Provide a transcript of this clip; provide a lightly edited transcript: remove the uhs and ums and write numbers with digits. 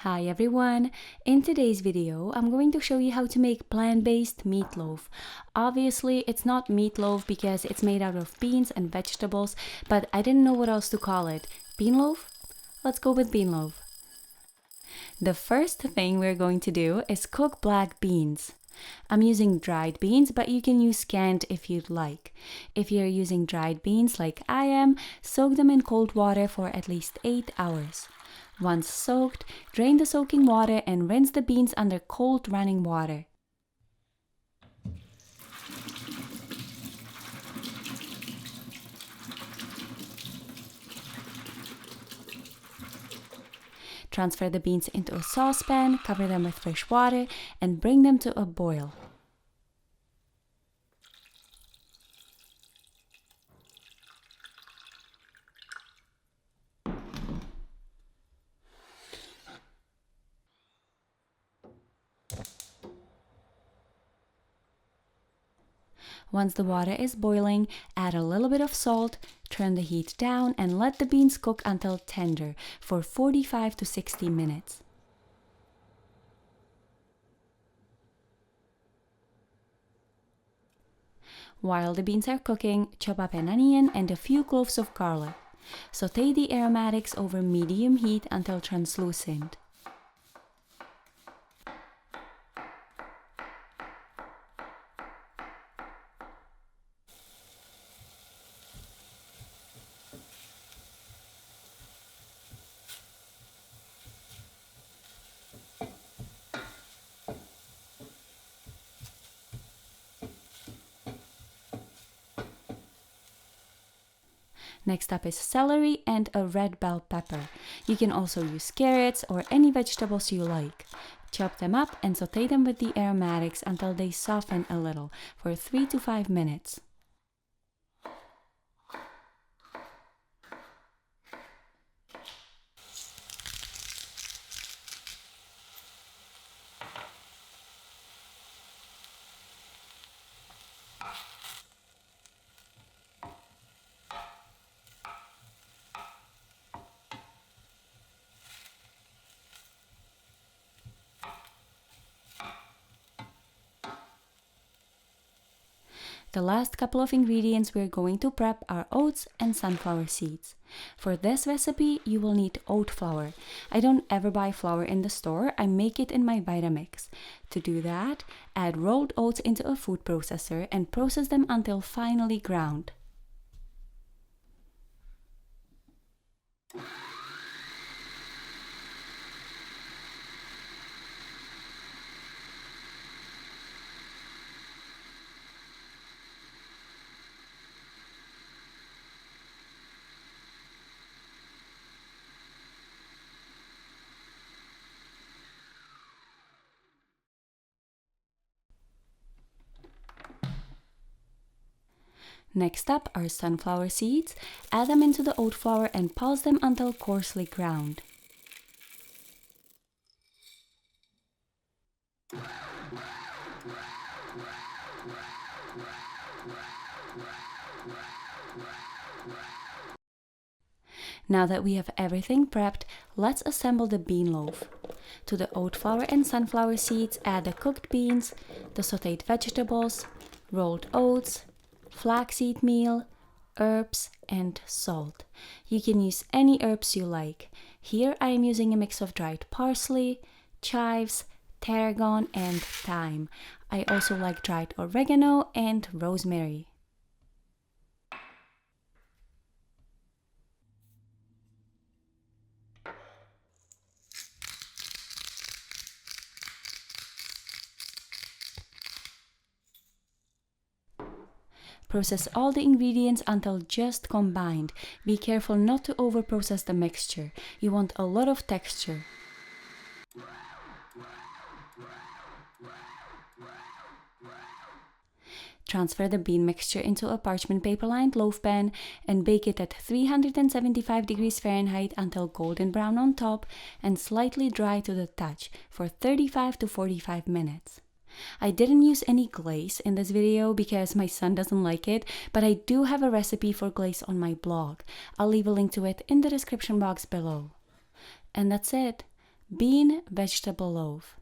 Hi everyone! In today's video, I'm going to show you how to make plant-based meatloaf. Obviously, it's not meatloaf because it's made out of beans and vegetables, but I didn't know what else to call it. Bean loaf? Let's go with bean loaf. The first thing we're going to do is cook black beans. I'm using dried beans, but you can use canned if you'd like. If you're using dried beans like I am, soak them in cold water for at least 8 hours. Once soaked, drain the soaking water and rinse the beans under cold running water. Transfer the beans into a saucepan, cover them with fresh water, and bring them to a boil. Once the water is boiling, add a little bit of salt, turn the heat down, and let the beans cook until tender for 45 to 60 minutes. While the beans are cooking, chop up an onion and a few cloves of garlic. Sauté the aromatics over medium heat until translucent. Next up is celery and a red bell pepper. You can also use carrots or any vegetables you like. Chop them up and sauté them with the aromatics until they soften a little for 3 to 5 minutes. The last couple of ingredients we're going to prep are oats and sunflower seeds. For this recipe, you will need oat flour. I don't ever buy flour in the store, I make it in my Vitamix. To do that, add rolled oats into a food processor and process them until finely ground. Next up are sunflower seeds. Add them into the oat flour and pulse them until coarsely ground. Now that we have everything prepped, let's assemble the bean loaf. To the oat flour and sunflower seeds, add the cooked beans, the sautéed vegetables, rolled oats, flaxseed meal, herbs, and salt. You can use any herbs you like. Here I am using a mix of dried parsley, chives, tarragon, and thyme. I also like dried oregano and rosemary. Process all the ingredients until just combined. Be careful not to overprocess the mixture. You want a lot of texture. Transfer the bean mixture into a parchment paper-lined loaf pan and bake it at 375 degrees Fahrenheit until golden brown on top and slightly dry to the touch for 35 to 45 minutes. I didn't use any glaze in this video because my son doesn't like it, but I do have a recipe for glaze on my blog. I'll leave a link to it in the description box below. And that's it. bean vegetable loaf.